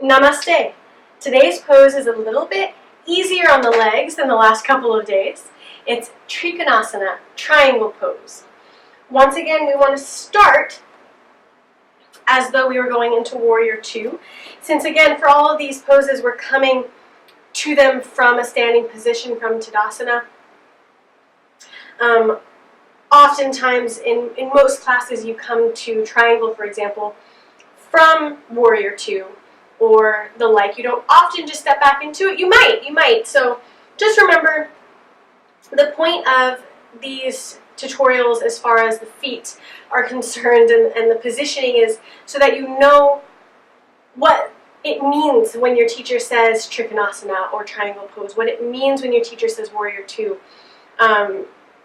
Namaste. Today's pose is a little bit easier on the legs than the last couple of days. It's Trikonasana, triangle pose. Once again, we want to start as though we were going into Warrior Two. Since again, for all of these poses, we're coming to them from a standing position, from Tadasana. Oftentimes, in most classes, you come to triangle, for example, from Warrior Two or the like. You don't often just step back into it. You might. So just remember, the point of these tutorials as far as the feet are concerned and the positioning is so that you know what it means when your teacher says Trikonasana or triangle pose, what it means when your teacher says Warrior Two,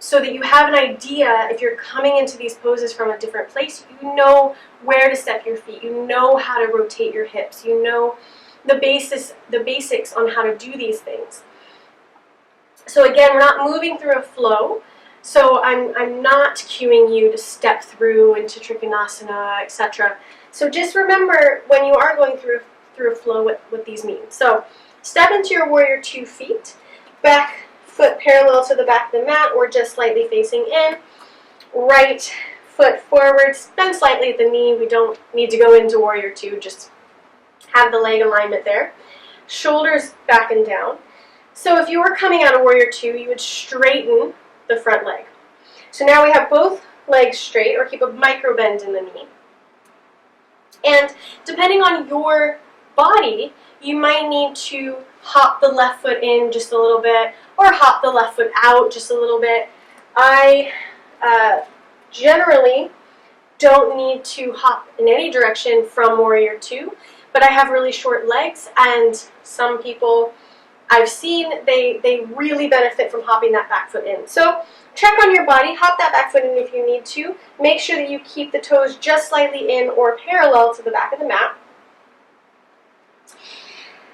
so that you have an idea. If you're coming into these poses from a different place, you know where to step your feet, you know how to rotate your hips, you know the basics on how to do these things. So again, we're not moving through a flow, so I'm not cueing you to step through into Trikonasana, etc. So just remember when you are going through a flow what these mean. So step into your Warrior Two feet, back foot parallel to the back of the mat or just slightly facing in, right foot forward, bend slightly at the knee. We don't need to go into Warrior Two, just have the leg alignment there. Shoulders back and down. So if you were coming out of Warrior Two, you would straighten the front leg. So now we have both legs straight, or keep a micro bend in the knee. And depending on your body, you might need to hop the left foot in just a little bit, or hop the left foot out just a little bit. I generally don't need to hop in any direction from Warrior Two, but I have really short legs, and some people I've seen, they really benefit from hopping that back foot in. So check on your body, hop that back foot in if you need to. Make sure that you keep the toes just slightly in or parallel to the back of the mat.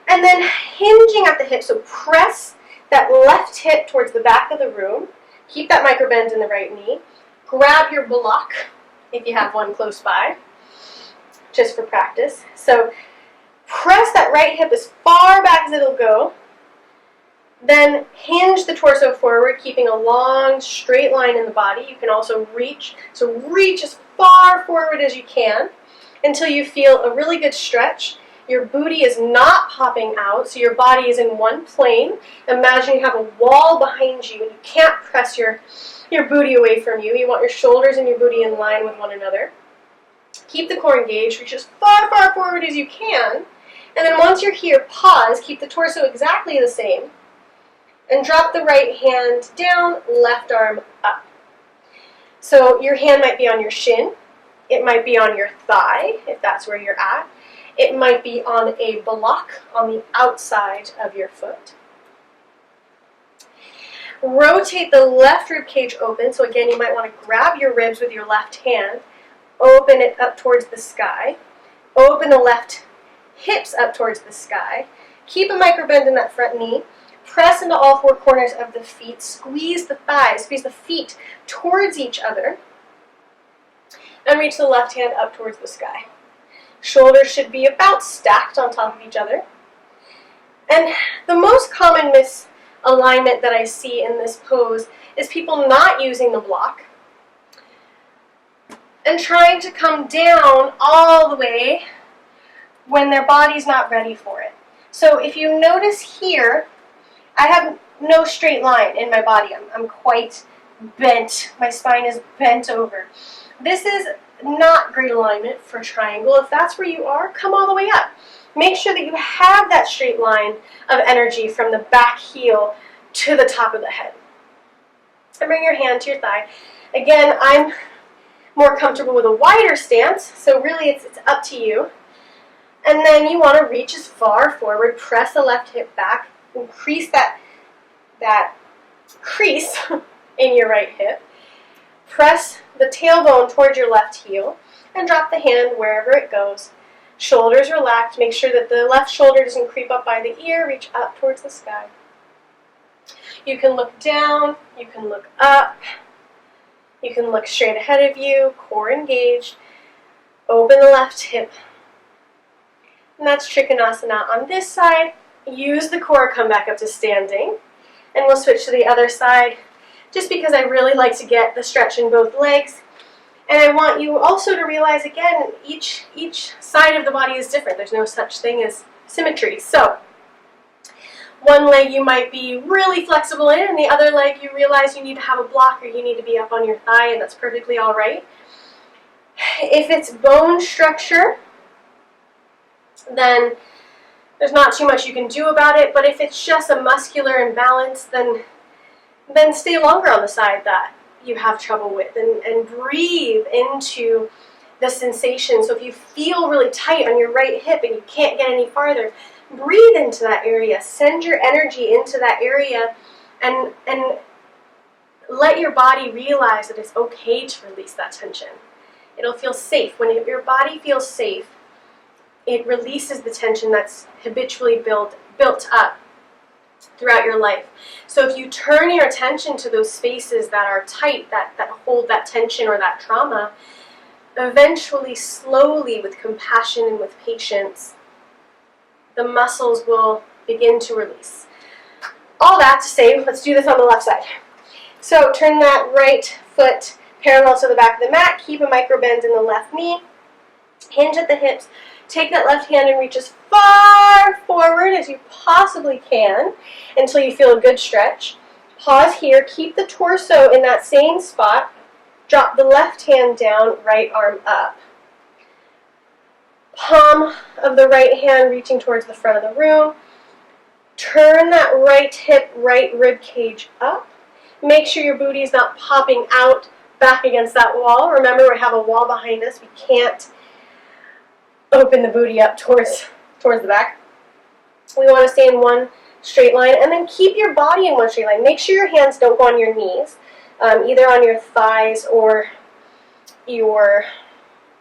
And then hinging at the hip, so press that left hip towards the back of the room. Keep that micro bend in the right knee. Grab your block, if you have one close by, just for practice. So press that right hip as far back as it'll go. Then hinge the torso forward, keeping a long, straight line in the body. You can also reach. So reach as far forward as you can until you feel a really good stretch. Your booty is not popping out, so your body is in one plane. Imagine you have a wall behind you and you can't press your booty away from you. You want your shoulders and your booty in line with one another. Keep the core engaged. Reach as far, far forward as you can. And then once you're here, pause. Keep the torso exactly the same. And drop the right hand down, left arm up. So your hand might be on your shin. It might be on your thigh, if that's where you're at. It might be on a block on the outside of your foot. Rotate the left rib cage open. So again, you might want to grab your ribs with your left hand. Open it up towards the sky. Open the left hips up towards the sky. Keep a micro bend in that front knee. Press into all four corners of the feet. Squeeze the thighs. Squeeze the feet towards each other. And reach the left hand up towards the sky. Shoulders should be about stacked on top of each other. And the most common misalignment that I see in this pose is people not using the block and trying to come down all the way when their body's not ready for it. So if you notice here, I have no straight line in my body. I'm quite bent. My spine is bent over. This is not great alignment for triangle. If that's where you are, come all the way up. Make sure that you have that straight line of energy from the back heel to the top of the head. And bring your hand to your thigh. Again, I'm more comfortable with a wider stance, so really it's up to you. And then you want to reach as far forward, press the left hip back, increase that crease in your right hip. Press the tailbone towards your left heel and drop the hand wherever it goes. Shoulders relaxed. Make sure that the left shoulder doesn't creep up by the ear. Reach up towards the sky. You can look down. You can look up. You can look straight ahead of you. Core engaged. Open the left hip. And that's Trikonasana on this side. Use the core, come back up to standing. And we'll switch to the other side, just because I really like to get the stretch in both legs. And I want you also to realize, again, each side of the body is different. There's no such thing as symmetry. So one leg you might be really flexible in, and the other leg you realize you need to have a block or you need to be up on your thigh, and that's perfectly all right. If it's bone structure, then there's not too much you can do about it, but if it's just a muscular imbalance, then stay longer on the side that you have trouble with, and breathe into the sensation. So if you feel really tight on your right hip and you can't get any farther, breathe into that area, send your energy into that area, and let your body realize that it's okay to release that tension. It'll feel safe. When your body feels safe, it releases the tension that's habitually built up throughout your life. So if you turn your attention to those spaces that are tight, that hold that tension or that trauma, eventually, slowly, with compassion and with patience, the muscles will begin to release. All that to say, let's do this on the left side. So turn that right foot parallel to the back of the mat. Keep a micro bend in the left knee. Hinge at the hips. Take that left hand and reach as far forward as you possibly can until you feel a good stretch. Pause here. Keep the torso in that same spot. Drop the left hand down, right arm up. Palm of the right hand reaching towards the front of the room. Turn that right hip, right rib cage up. Make sure your booty is not popping out back against that wall. Remember, we have a wall behind us. We can't open the booty up towards the back. We want to stay in one straight line, and then keep your body in one straight line. Make sure your hands don't go on your knees, either on your thighs or your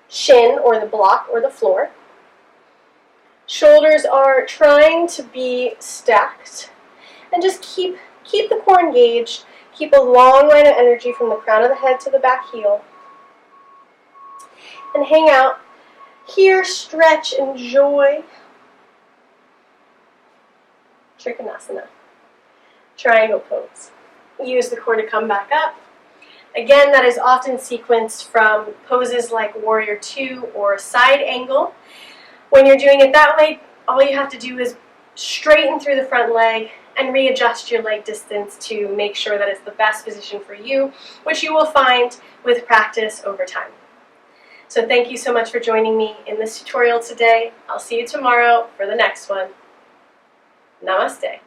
shin or the block or the floor. Shoulders are trying to be stacked, and just keep the core engaged. Keep a long line of energy from the crown of the head to the back heel, and hang out here. Stretch, enjoy. Trikonasana, triangle pose. Use the core to come back up. Again, that is often sequenced from poses like Warrior Two or Side Angle. When you're doing it that way, all you have to do is straighten through the front leg and readjust your leg distance to make sure that it's the best position for you, which you will find with practice over time. So thank you so much for joining me in this tutorial today. I'll see you tomorrow for the next one. Namaste.